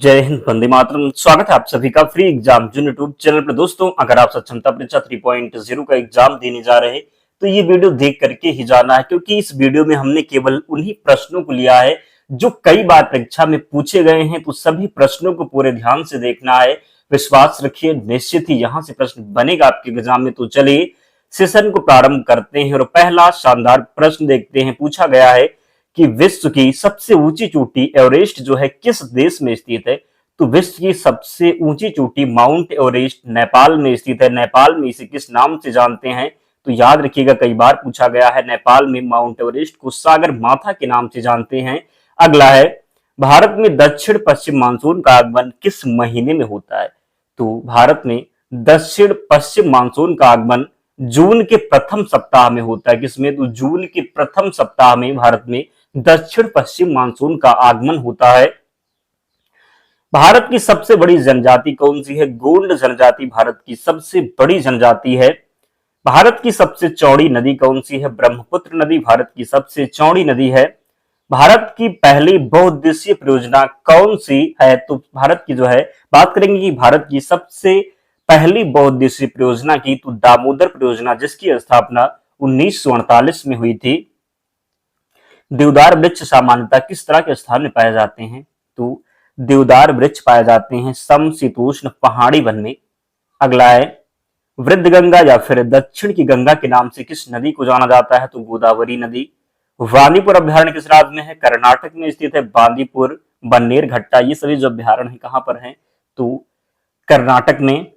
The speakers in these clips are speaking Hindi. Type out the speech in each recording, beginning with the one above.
जय हिंद, वंदे मातरम। स्वागत है आप सभी का फ्री एग्जाम जो यूट्यूब चैनल पर। दोस्तों, अगर आप सक्षमता परीक्षा 3.0 का एग्जाम देने जा रहे हैं तो ये वीडियो देख करके ही जाना है, क्योंकि इस वीडियो में हमने केवल उन्हीं प्रश्नों को लिया है जो कई बार परीक्षा में पूछे गए हैं। तो सभी प्रश्नों को पूरे ध्यान से देखना है। विश्वास रखिए, निश्चित ही यहाँ से प्रश्न बनेगा आपके एग्जाम में। तो चलिए सेशन को प्रारंभ करते हैं और पहला शानदार प्रश्न देखते हैं। पूछा गया है कि विश्व की सबसे ऊंची चोटी एवरेस्ट जो है किस देश में स्थित है। तो विश्व की सबसे ऊंची चोटी माउंट एवरेस्ट नेपाल में स्थित है। नेपाल में इसे किस नाम से जानते हैं? तो याद रखिएगा, कई बार पूछा गया है। नेपाल में माउंट एवरेस्ट को सागर माथा के नाम से जानते हैं। अगला है, भारत में दक्षिण पश्चिम मानसून का आगमन किस महीने में होता है? तो भारत में दक्षिण पश्चिम मानसून का आगमन जून के प्रथम सप्ताह में होता है। किसमें? तो जून के प्रथम सप्ताह में भारत में दक्षिण पश्चिम मानसून का आगमन होता है। भारत की सबसे बड़ी जनजाति कौन सी है? गोंड जनजाति भारत की सबसे बड़ी जनजाति है। भारत की सबसे चौड़ी नदी कौन सी है? ब्रह्मपुत्र नदी भारत की सबसे चौड़ी नदी है। भारत की पहली बहुउद्देशीय परियोजना कौन सी है? तो भारत की जो है बात करेंगे कि भारत की सबसे पहली बहुउद्देशीय परियोजना की तो दामोदर परियोजना, जिसकी स्थापना 1948 में हुई थी। देवदार वृक्ष सामान्यतः किस तरह के स्थान में पाए जाते हैं? तो देवदार वृक्ष पाए जाते हैं समशीतोष्ण पहाड़ी वन में। अगला है, वृद्ध गंगा या फिर दक्षिण की गंगा के नाम से किस नदी को जाना जाता है? तो गोदावरी नदी। बांदीपुर अभ्यारण्य किस राज्य में है? कर्नाटक में स्थित है बांदीपुर, बन्नेर घट्टा, ये सभी जो अभ्यारण्य है कहां पर है? तो कर्नाटक में।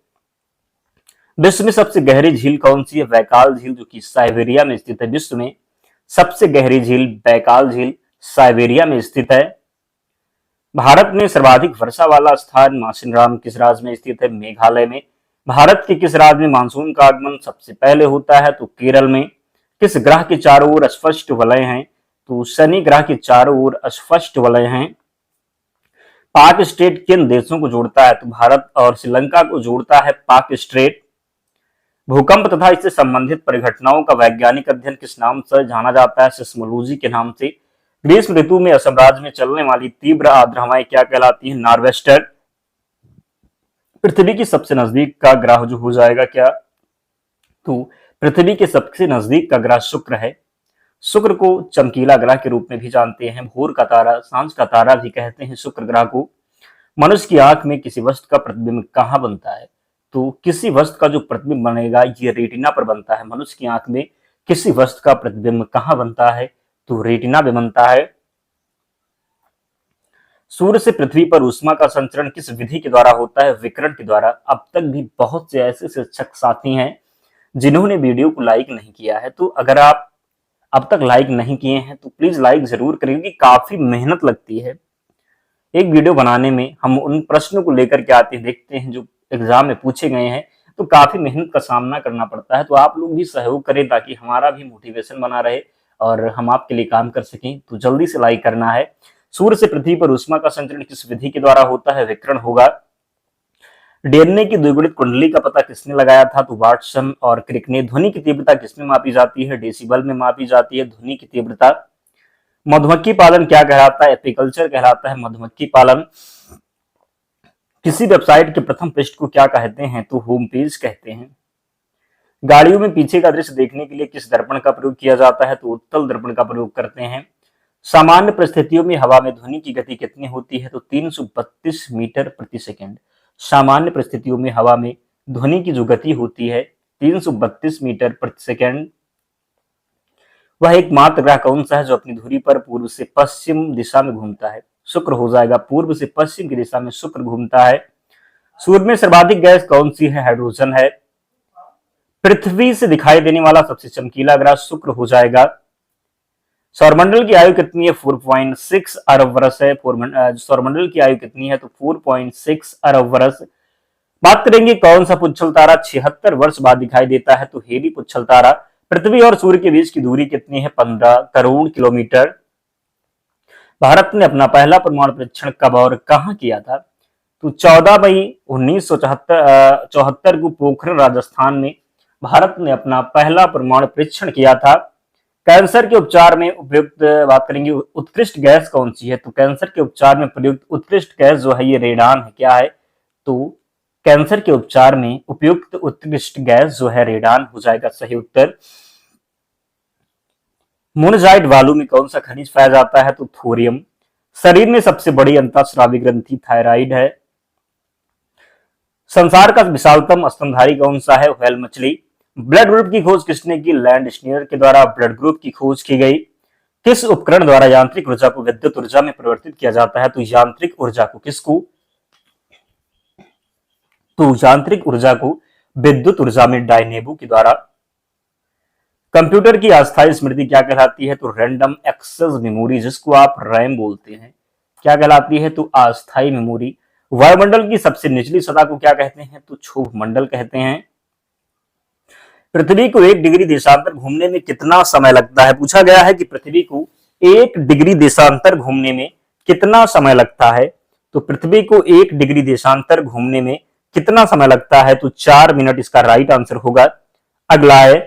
विश्व में सबसे गहरी झील कौन सी है? बैकाल झील, जो कि साइबेरिया में स्थित है। विश्व में सबसे गहरी झील बैकाल झील साइबेरिया में स्थित है। भारत में सर्वाधिक वर्षा वाला स्थान मासिनराम किस राज्य में स्थित है? मेघालय में। भारत के किस राज्य में मानसून का आगमन सबसे पहले होता है? तो केरल में। किस ग्रह के चारों ओर अस्पष्ट वलय हैं? तो शनि ग्रह के चारों ओर अस्पष्ट वलय हैं। पाक स्ट्रेट किन देशों को जोड़ता है? तो भारत और श्रीलंका को जोड़ता है पाक स्ट्रेट। भूकंप तथा इससे संबंधित परिघटनाओं का वैज्ञानिक अध्ययन किस नाम से जाना जाता है? सिस्मोलॉजी के नाम से। ग्रीष्म ऋतु में असम राज्य में चलने वाली तीव्र आर्द्र हवाएं क्या कहलाती हैं? नॉर्वेस्टर। पृथ्वी की सबसे नजदीक का ग्रह जो हो जाएगा क्या? तो पृथ्वी के सबसे नजदीक का ग्रह शुक्र है। शुक्र को चमकीला ग्रह के रूप में भी जानते हैं। भोर का तारा, सांझ का तारा भी कहते हैं शुक्र ग्रह को। मनुष्य की आंख में किसी वस्तु का प्रतिबिंब कहाँ बनता है? तो किसी वस्तु का जो प्रतिबिंब बनेगा ये रेटिना पर बनता है। मनुष्य की आंख में किसी वस्तु का प्रतिबिंब कहाँ बनता है? तो रेटिना में बनता है। सूर्य से पृथ्वी पर ऊष्मा का संचरण किस विधि के द्वारा होता है? विकिरण के द्वारा। अब तक भी बहुत से ऐसे शिक्षक साथी हैं जिन्होंने वीडियो को लाइक नहीं किया है, तो अगर आप अब तक लाइक नहीं किए हैं तो प्लीज लाइक जरूर करें, क्योंकि काफी मेहनत लगती है एक वीडियो बनाने में। हम उन प्रश्नों को लेकर के आते हैं, देखते हैं जो एग्जाम में पूछे गए हैं, तो काफी मेहनत का सामना करना पड़ता है। तो आप लोग भी सहयोग करें ताकि हमारा भी मोटिवेशन बना रहे और हम आपके लिए काम कर सकें। तो जल्दी से लाइक करना है। सूर्य से पृथ्वी पर ऊष्मा का संचरण किस विधि के द्वारा होता है? विकिरण होगा। डीएनए की द्विगुणित कुंडली का पता किसने लगाया था? तो वाटसन और क्रिक ने। ध्वनि की तीव्रता किसमें मापी जाती है? डेसिबल में मापी जाती है ध्वनि की तीव्रता। मधुमक्खी पालन क्या कहलाता है? एपीकल्चर कहलाता है मधुमक्खी पालन। किसी वेबसाइट के प्रथम पृष्ठ को क्या कहते हैं? तो होम पेज कहते हैं। गाड़ियों में पीछे का दृश्य देखने के लिए किस दर्पण का प्रयोग किया जाता है? तो उत्तल दर्पण का प्रयोग करते हैं। सामान्य परिस्थितियों में हवा में ध्वनि की गति कितनी होती है? तो 332 मीटर प्रति सेकंड। सामान्य परिस्थितियों में हवा में ध्वनि की जो गति होती है 332 मीटर प्रति सेकंड। वह एकमात्र ग्रह कौन सा है जो अपनी धुरी पर पूर्व से पश्चिम दिशा में घूमता है? शुक्र हो जाएगा। पूर्व से पश्चिम की दिशा में शुक्र घूमता है। सूर्य में सर्वाधिक गैस कौन सी है? हाइड्रोजन है। पृथ्वी से दिखाई देने वाला सबसे चमकीला ग्रह शुक्र हो जाएगा। सौरमंडल की आयु कितनी है? 4.6 अरब वर्ष है। सौरमंडल की आयु कितनी है? तो 4.6 अरब वर्ष। बात करेंगे कौन सा पुच्छल तारा 76 वर्ष बाद दिखाई देता है? तो हेली पुच्छल तारा। पृथ्वी और सूर्य के बीच की दूरी कितनी है? 15 करोड़ किलोमीटर। भारत ने अपना पहला परमाणु परीक्षण कब और कहां किया था? तो 14 मई 1974 को पोखरण राजस्थान में भारत ने अपना पहला परमाणु परीक्षण किया था। कैंसर के उपचार में उपयुक्त बात करेंगे उत्कृष्ट गैस कौन सी है, तो कैंसर के उपचार में प्रयुक्त उत्कृष्ट गैस जो है ये रेडान है। क्या है, तो कैंसर के उपचार में उपयुक्त उत्कृष्ट गैस जो है रेडान हो जाएगा सही उत्तर। मोनोजाइट बालू में कौन सा खनिज पाया जाता है, तो थोरियम। शरीर में सबसे बड़ी अंतःस्रावी ग्रंथि थायराइड है। संसार का विशालतम स्तनधारी कौन सा है, व्हेल मछली। ब्लड ग्रुप की खोज किसने की, लैंड स्नीयर के द्वारा ब्लड ग्रुप की खोज की गई। किस उपकरण द्वारा यांत्रिक ऊर्जा को विद्युत ऊर्जा में परिवर्तित किया जाता है, तो यांत्रिक ऊर्जा को किसको, तो यांत्रिक ऊर्जा को विद्युत ऊर्जा में डायनेमो के द्वारा। कंप्यूटर की अस्थायी स्मृति क्या कहलाती है, तो रैंडम एक्सेस मेमोरी, जिसको आप रैम बोलते हैं, क्या कहलाती है, तो अस्थायी मेमोरी। वायुमंडल की सबसे निचली सतह को क्या कहते हैं, तो क्षोभ मंडल कहते हैं। पृथ्वी को 1 डिग्री देशांतर घूमने में कितना समय लगता है, पूछा गया है कि पृथ्वी को 1 डिग्री देशांतर घूमने में कितना समय लगता है, तो पृथ्वी को 1 डिग्री देशांतर घूमने में कितना समय लगता है, तो 4 मिनट इसका राइट आंसर होगा। अगला है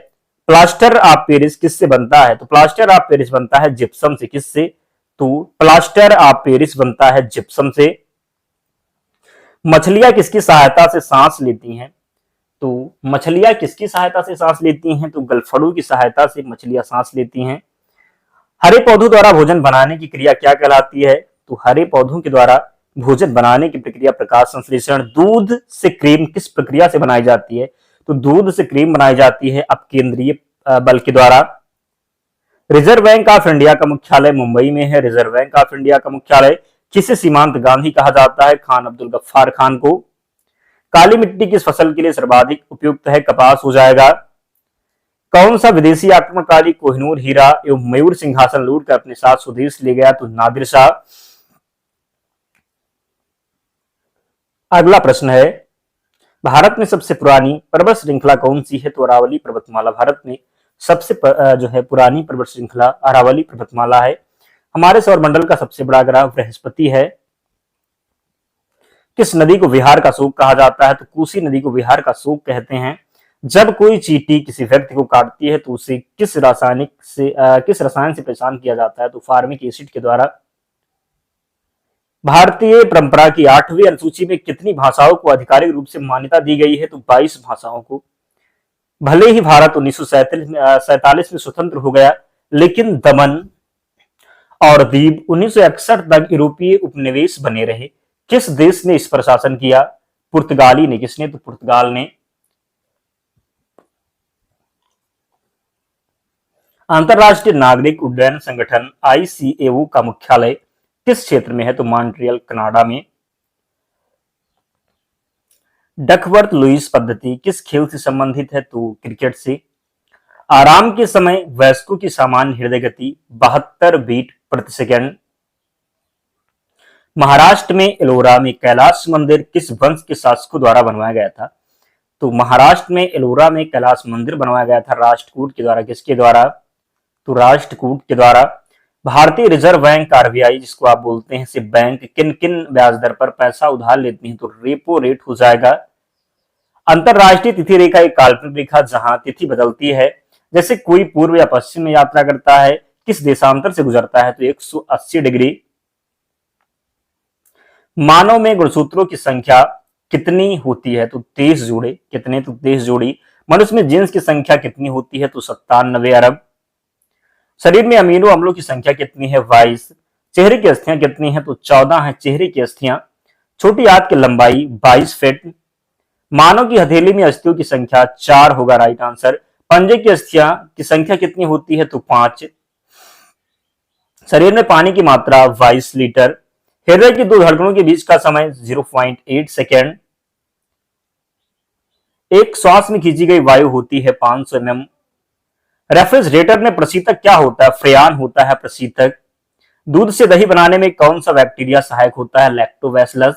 प्लास्टर ऑफ पेरिस किससे बनता है, तो प्लास्टर ऑफ पेरिस बनता है जिप्सम से। किससे, तो प्लास्टर ऑफ पेरिस बनता है जिप्सम से। मछलियां किसकी सहायता से सांस लेती हैं, तो मछलियां किसकी सहायता से सांस लेती हैं, तो गलफड़ों की सहायता से मछलियां सांस लेती हैं। हरे पौधों द्वारा भोजन बनाने की क्रिया क्या कहलाती है, तो हरे पौधों के द्वारा भोजन बनाने की प्रक्रिया प्रकाश संश्लेषण। दूध से क्रीम किस प्रक्रिया से बनाई जाती है, तो दूध से क्रीम बनाई जाती है अपकेंद्रीय बल के द्वारा। रिजर्व बैंक ऑफ इंडिया का मुख्यालय मुंबई में है। रिजर्व बैंक ऑफ इंडिया का मुख्यालय किसे सीमांत गांधी कहा जाता है, खान अब्दुल गफ्फार खान को। काली मिट्टी किस फसल के लिए सर्वाधिक उपयुक्त है, कपास हो जाएगा। कौन सा विदेशी आक्रमणकारी कोहिनूर हीरा एवं मयूर सिंहासन लूट कर अपने साथ स्वदेश ले गया, तो नादिर शाह। अगला प्रश्न है भारत में सबसे पुरानी पर्वत श्रृंखला कौन सी है, तो अरावली पर्वतमाला। भारत में सबसे जो है पुरानी पर्वत श्रृंखला अरावली पर्वतमाला है। हमारे सौरमंडल का सबसे बड़ा ग्रह बृहस्पति है। किस नदी को विहार का शोक कहा जाता है, तो कोसी नदी को विहार का शोक कहते हैं। जब कोई चींटी किसी व्यक्ति को काटती है तो उसे किस रसायन से परेशान किया जाता है, तो फार्मिक एसिड के द्वारा। भारतीय परंपरा की 8वीं अनुसूची में कितनी भाषाओं को आधिकारिक रूप से मान्यता दी गई है, तो 22 भाषाओं को। भले ही भारत 1947 में स्वतंत्र हो गया, लेकिन दमन और दीव 1961 तक यूरोपीय उपनिवेश बने रहे। किस देश ने इस पर शासन किया, पुर्तगाली ने। किसने, तो पुर्तगाल ने। अंतरराष्ट्रीय नागरिक उड्डयन संगठन ICAO का मुख्यालय किस क्षेत्र में है, तो मॉन्ट्रियल कनाडा में। डकवर्थ लुईस पद्धति किस खेल से संबंधित है, तो क्रिकेट से। आराम के समय वयस्कों की सामान्य हृदय गति 72 बीट प्रति सेकंड। महाराष्ट्र में एलोरा में कैलाश मंदिर किस वंश के शासकों द्वारा बनवाया गया था, तो महाराष्ट्र में एलोरा में कैलाश मंदिर बनवाया गया था राष्ट्रकूट के द्वारा। किसके द्वारा, तो राष्ट्रकूट के द्वारा। भारतीय रिजर्व बैंक RBI जिसको आप बोलते हैं, से बैंक किन किन ब्याज दर पर पैसा उधार लेती है, तो रेपो रेट हो जाएगा। अंतरराष्ट्रीय तिथि रेखा एक काल्पनिक रेखा जहां तिथि बदलती है, जैसे कोई पूर्व या पश्चिम में यात्रा करता है, किस देशांतर से गुजरता है, तो 180 डिग्री। मानव में गुणसूत्रों की संख्या कितनी होती है, तो 23 जोड़े। कितने, तो 23 जोड़ी। मनुष्य में जीन्स की संख्या कितनी होती है, तो 97 अरब। शरीर में अमीनो अम्लों की संख्या कितनी है, 22। चेहरे की अस्थियां कितनी है, तो 14 है चेहरे की अस्थियां। छोटी हाथ की लंबाई 22 फीट। मानव की हथेली में अस्थियों की संख्या 4 होगा राइट आंसर। पंजे की अस्थियां की संख्या कितनी होती है, तो 5। शरीर में पानी की मात्रा 22 लीटर। हृदय की 2 धड़कनों के बीच का समय 0.8 सेकेंड। एक श्वास में खींची गई वायु होती है 500 mm। रेफ्रिजरेटर में प्रशीतक क्या होता है, फ्रेयान होता है प्रशीतक। दूध से दही बनाने में कौन सा बैक्टीरिया सहायक होता है, लैक्टोबैसिलस।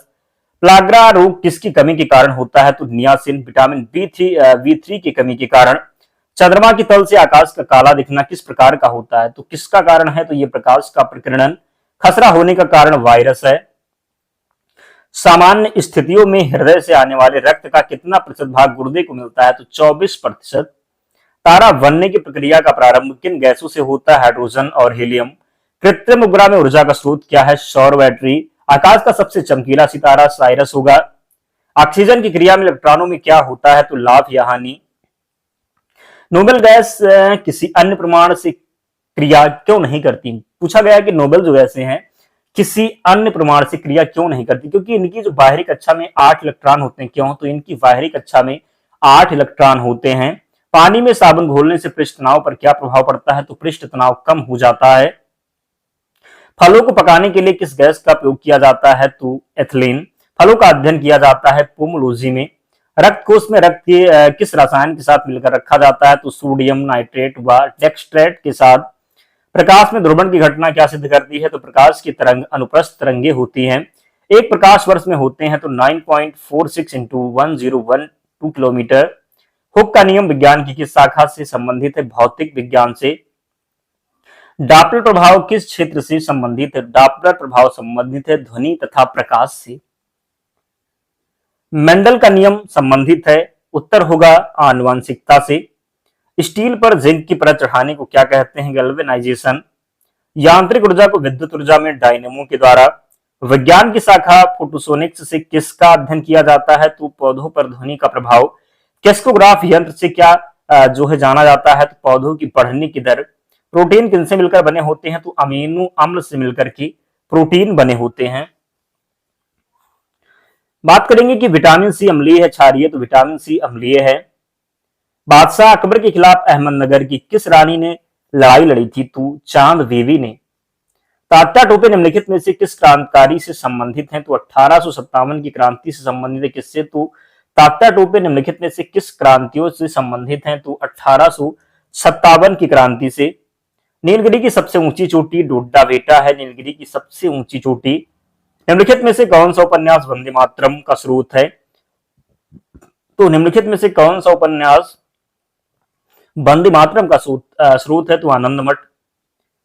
प्लाग्रा रोग किसकी कमी के कारण होता है, तो नियासिन। विटामिन B3 की कमी के कारण। चंद्रमा की तल से आकाश का काला दिखना किस प्रकार का होता है, तो किसका कारण है, तो यह प्रकाश का प्रकीर्णन। खसरा होने का कारण वायरस है। सामान्य स्थितियों में हृदय से आने वाले रक्त का कितना प्रतिशत भाग गुर्दे को मिलता है, तो 24%। तारा बनने की प्रक्रिया का प्रारंभ किन गैसों से होता है? हाइड्रोजन और हीलियम। कृत्रिम उपग्रह में ऊर्जा का स्रोत क्या है? सौर बैटरी। आकाश का सबसे चमकीला सितारा साइरस होगा। ऑक्सीजन की क्रिया में इलेक्ट्रॉनों में क्या होता है? तो लाभ या हानि। नोबेल गैस किसी अन्य प्रमाण से क्रिया क्यों नहीं करती? पूछा गया कि नोबेल जो गैसें हैं किसी अन्य प्रमाण से क्रिया क्यों नहीं करती? क्योंकि इनकी जो बाहरी कक्षा में 8 इलेक्ट्रॉन होते हैं। क्यों? तो इनकी बाहरी कक्षा में 8 इलेक्ट्रॉन होते हैं। पानी में साबुन घोलने से पृष्ठ तनाव पर क्या प्रभाव पड़ता है? तो पृष्ठ तनाव कम हो जाता है। फलों को पकाने के लिए किस गैस का प्रयोग किया जाता है? तो एथिलीन। फलों का अध्ययन किया जाता है पोमोलॉजी में। रक्त कोष में रक्त के किस रसायन के साथ मिलकर रखा जाता है? तो सोडियम नाइट्रेट व डेक्सट्रेट के साथ। प्रकाश में ध्रुवण की घटना क्या सिद्ध करती है? तो प्रकाश की तरंग अनुप्रस्थ तरंगे होती हैं। एक प्रकाश वर्ष में होते हैं तो 9.46 इंटू 1012 किलोमीटर। हुक का नियम विज्ञान की किस शाखा से संबंधित है? भौतिक विज्ञान से। डॉपलर प्रभाव किस क्षेत्र से संबंधित है? डॉपलर प्रभाव संबंधित है ध्वनि तथा प्रकाश से। मेंडल का नियम संबंधित है, उत्तर होगा आनुवंशिकता से। स्टील पर जिंक की परत चढ़ाने को क्या कहते हैं? गैल्वेनाइजेशन। यांत्रिक ऊर्जा को विद्युत ऊर्जा में डायनेमो के द्वारा। विज्ञान की शाखा फोटोसोनिक्स से किसका अध्ययन किया जाता है? तो पौधों पर ध्वनि का प्रभाव। कैस्कोग्राफ यंत्र से क्या जो है जाना जाता है? तो पौधों की बढ़ने की दर। प्रोटीन किनसे मिलकर बने होते हैं? तो अमीनो अम्ल से मिलकर के प्रोटीन बने होते हैं। बात करेंगे कि विटामिन सी अम्लीय है क्षारीय? तो विटामिन सी अम्लीय है। बादशाह अकबर के खिलाफ अहमदनगर की किस रानी ने लड़ाई लड़ी थी? तो चांद बीवी ने। तात्या टोपे निम्नलिखित में से किस क्रांतिकारी से संबंधित हैं? तो 1857 की क्रांति से संबंधित है। किससे? तो तात्या टोपे निम्नलिखित में से किस क्रांतियों से संबंधित हैं? तो 1857 की क्रांति से। नीलगिरी की सबसे ऊंची चोटी डोडा बेटा है। नीलगिरी की सबसे ऊंची चोटी। निम्नलिखित में से कौन सा उपन्यास वंदे मातरम का स्रोत है? तो निम्नलिखित में से कौन सा उपन्यास वंदे मातरम का स्रोत है? तो आनंद मठ।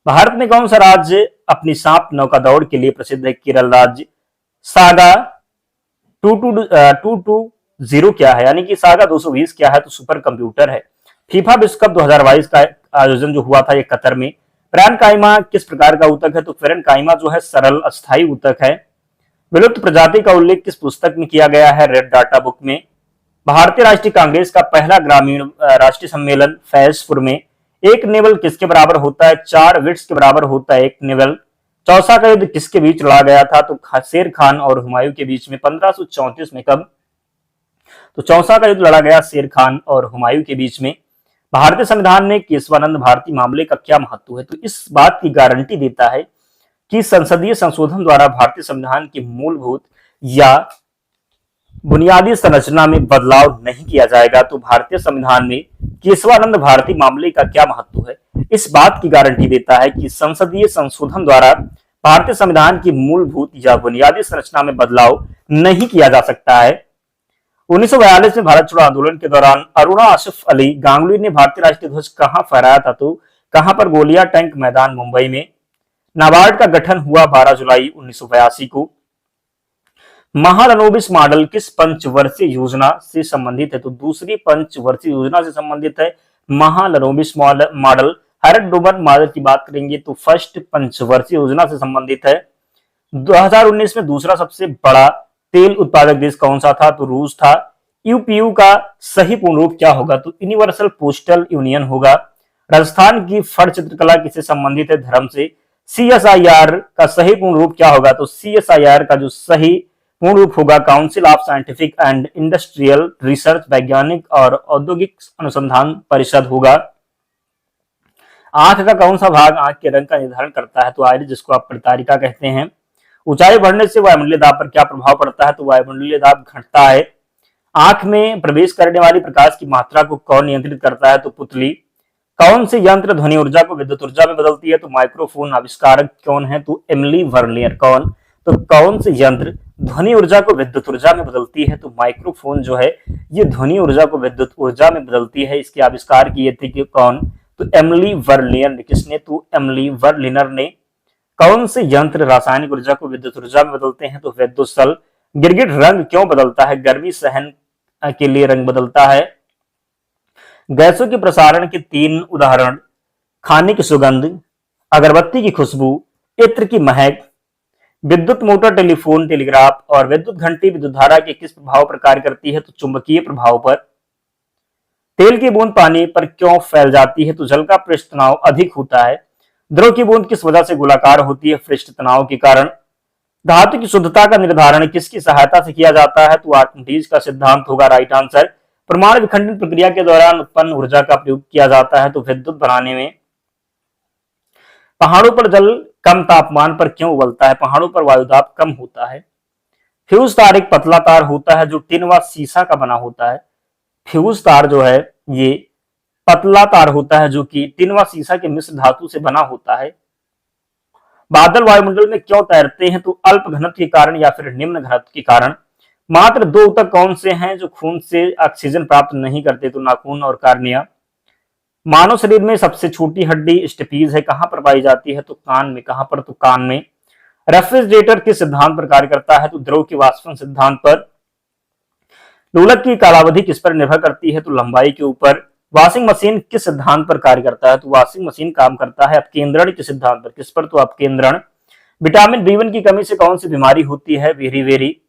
भारत में कौन सा राज्य अपनी सांप नौका दौड़ के लिए प्रसिद्ध है? केरल राज्य। सागा 220 क्या है? यानी कि सागा 220 क्या है? तो सुपर कंप्यूटर है। फीफा विश्व कप 2022 का आयोजन जो हुआ था ये कतर में। पैरेन्काइमा किस प्रकार का ऊतक है? तो पैरेन्काइमा जो है सरल अस्थायी ऊतक है। विलुप्त प्रजाति का उल्लेख किस पुस्तक में किया गया है? रेड डाटा बुक में। भारतीय राष्ट्रीय कांग्रेस का पहला ग्रामीण राष्ट्रीय सम्मेलन फैजपुर में। एक नेवल किसके बराबर होता है? 4 विट्स के बराबर होता है एक नेवल। चौसा का युद्ध किसके बीच लड़ा गया था? तो शेर खान और हुमायूं के बीच में 1534 में। कब? तो चौसा का युद्ध लड़ा गया शेर खान और हुमायूं के बीच में। भारतीय संविधान में केशवानंद भारती मामले का क्या महत्व है? तो इस बात की गारंटी देता है कि संसदीय संशोधन द्वारा भारतीय संविधान की मूलभूत या बुनियादी संरचना में बदलाव नहीं किया जाएगा। तो भारतीय संविधान में केशवानंद भारती मामले का क्या महत्व है? इस बात की गारंटी देता है कि संसदीय संशोधन द्वारा भारतीय संविधान की मूलभूत या बुनियादी संरचना में बदलाव नहीं किया जा सकता है। 1942 में भारत छोड़ो आंदोलन के दौरान अरुणा आसिफ अली गांगुली ने भारतीय राष्ट्रीय ध्वज कहां फहराया था? तो कहां पर? गोलियां टैंक मैदान मुंबई में। नाबार्ड का गठन हुआ 12 जुलाई 1982 को। महालनोबिस मॉडल किस पंचवर्षीय योजना से संबंधित है? तो दूसरी पंचवर्षीय योजना से संबंधित है महालनोबिस मॉडल। हैरट डोबर मॉडल की बात करेंगे तो फर्स्ट पंचवर्षीय योजना से संबंधित है। 2019 में दूसरा सबसे बड़ा तेल उत्पादक देश कौन सा था? तो रूस था। यूपीयू का सही पूर्ण रूप क्या होगा? तो यूनिवर्सल पोस्टल यूनियन होगा। राजस्थान की फट चित्रकला किससे संबंधित है? धर्म से। सीएसआईआर का सही पूर्ण रूप क्या होगा? तो सीएसआईआर का जो सही पूर्ण रूप होगा council of scientific and industrial research, वैज्ञानिक और औद्योगिक अनुसंधान परिषद होगा। आंख का कौन सा भाग आंख के रंग का निर्धारण करता है? तो आइरिस, जिसको आप प्रतारिका कहते हैं। ऊंचाई बढ़ने से वायुमंडलीय दाब पर क्या प्रभाव पड़ता है? तो वायुमंडलीय दाब घटता है। आंख में प्रवेश करने वाली प्रकाश की मात्रा को कौन नियंत्रित करता है? तो पुतली। कौन सी यंत्र ध्वनि ऊर्जा को विद्युत ऊर्जा में बदलती है? तो माइक्रोफोन। आविष्कारक कौन है? तो एमिली वर्नियर। कौन? तो कौन सी यंत्र ध्वनि ऊर्जा को विद्युत ऊर्जा में बदलती है? तो माइक्रोफोन जो है ये ध्वनि ऊर्जा को विद्युत ऊर्जा में बदलती है। इसके आविष्कार किए थे कि कौन? तो एमिली वर्नियर ने। किसने? तो एमिली वर्नियर ने। कौन से यंत्र रासायनिक ऊर्जा को विद्युत ऊर्जा में बदलते हैं? तो विद्युत सल। गिरगिट रंग क्यों बदलता है? गर्मी सहन के लिए रंग बदलता है। गैसों के प्रसारण के 3 उदाहरण: खाने की सुगंध, अगरबत्ती की खुशबू, इत्र की महक। विद्युत मोटर, टेलीफोन, टेलीग्राफ और विद्युत घंटी विद्युत धारा के किस प्रभाव पर कार्य करती है? तो चुंबकीय प्रभाव पर। तेल की बूंद पानी पर क्यों फैल जाती है? तो जल का पृष्ठ तनाव अधिक होता है। द्रव की बूंद किस वजह से गोलाकार होती है? पृष्ठ तनाव के कारण। धातु की शुद्धता का निर्धारण किसकी सहायता से किया जाता है? तो आर्किमिडीज का सिद्धांत होगा राइट आंसर। परमाणु विखंडन प्रक्रिया के दौरान उत्पन्न ऊर्जा का प्रयोग किया जाता है? तो विद्युत बनाने में। पहाड़ों पर जल कम तापमान पर क्यों उबलता है? पहाड़ों पर वायुदाब कम होता है। फ्यूज तार एक पतला तार होता है जो टिन व सीसा का बना होता है। फ्यूज तार जो है ये पतला तार होता है जो कि टिन व सीसा के मिश्र धातु से बना होता है। बादल वायुमंडल में क्यों तैरते हैं? तो अल्प घनत्व के कारण या फिर निम्न घनत्व के कारण। मात्र 2 ऊतक कौन से हैं जो खून से ऑक्सीजन प्राप्त नहीं करते? तो नाखून और कार्निया। मानव शरीर में सबसे छोटी हड्डी स्टेपीज है, कहां पर पाई जाती है? तो कान में। कहां पर? तो कान में। रेफ्रिजरेटर किस सिद्धांत पर कार्य करता है? तो द्रव के वाष्पन सिद्धांत पर। लोलक की कालावधि किस पर निर्भर करती है? तो लंबाई के ऊपर। वॉशिंग मशीन किस सिद्धांत पर कार्य करता है? तो वॉशिंग मशीन काम करता है अपकेंद्रण के सिद्धांत पर। किस पर? तो अपकेंद्रण। विटामिन B1 की कमी से कौन सी बीमारी होती है? Very very.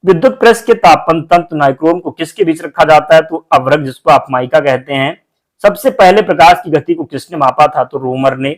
विद्युत प्रेस के तापन तंत्र नाइक्रोम को किसके बीच रखा जाता है? तो अवरक, जिसको आप माइका कहते हैं। सबसे पहले प्रकाश की गति को किसने मापा था? तो रोमर ने।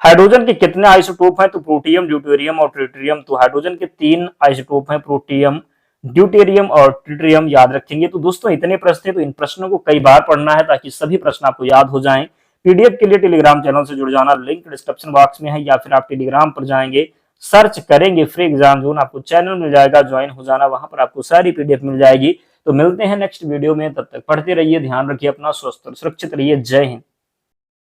हाइड्रोजन के कितने आइसोटोप हैं? तो प्रोटियम, ड्यूटेरियम और ट्रिटियम। तो हाइड्रोजन के 3 आइसोटोप हैं, प्रोटियम, ड्यूटेरियम और ट्रिटियम, याद रखेंगे। तो दोस्तों इतने प्रश्न थे, तो इन प्रश्नों को कई बार पढ़ना है ताकि सभी प्रश्न आपको याद हो जाएं। पीडीएफ के लिए टेलीग्राम चैनल से जुड़ जाना, लिंक डिस्क्रिप्शन बॉक्स में है, या फिर आप टेलीग्राम पर जाएंगे, सर्च करेंगे फ्री एग्जाम जोन, आपको चैनल मिल जाएगा, ज्वाइन हो जाना, वहां पर आपको सारी पीडीएफ मिल जाएगी। तो मिलते हैं नेक्स्ट वीडियो में, तब तक पढ़ते रहिए, ध्यान रखिए अपना, स्वस्थ और सुरक्षित रहिए। जय हिंद।